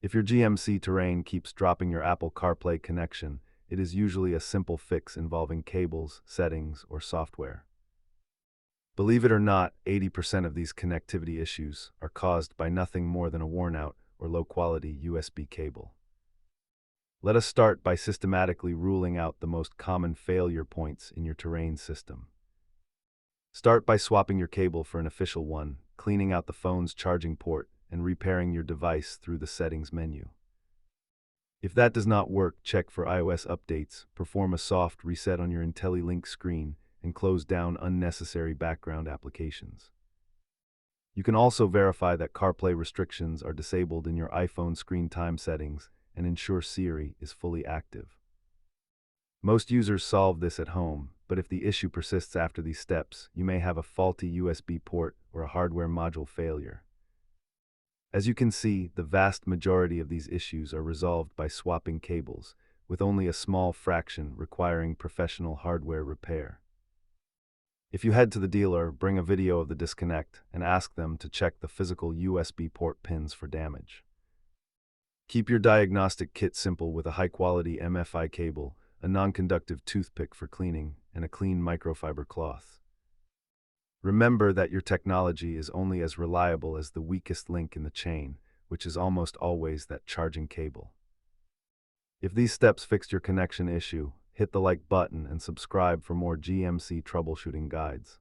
If your GMC Terrain keeps dropping your Apple CarPlay connection, it is usually a simple fix involving cables, settings, or software. Believe it or not, 80% of these connectivity issues are caused by nothing more than a worn-out or low-quality USB cable. Let us start by systematically ruling out the most common failure points in your Terrain system. Start by swapping your cable for an official one, cleaning out the phone's charging port, and repairing your device through the settings menu. If that does not work, check for iOS updates, perform a soft reset on your IntelliLink screen, and close down unnecessary background applications. You can also verify that CarPlay restrictions are disabled in your iPhone screen time settings and ensure Siri is fully active. Most users solve this at home, but if the issue persists after these steps, you may have a faulty USB port or a hardware module failure. As you can see, the vast majority of these issues are resolved by swapping cables, with only a small fraction requiring professional hardware repair. If you head to the dealer, bring a video of the disconnect and ask them to check the physical USB port pins for damage. Keep your diagnostic kit simple with a high-quality MFI cable, a non-conductive toothpick for cleaning, and a clean microfiber cloth. Remember that your technology is only as reliable as the weakest link in the chain, which is almost always that charging cable. If these steps fixed your connection issue, hit the like button and subscribe for more GMC troubleshooting guides.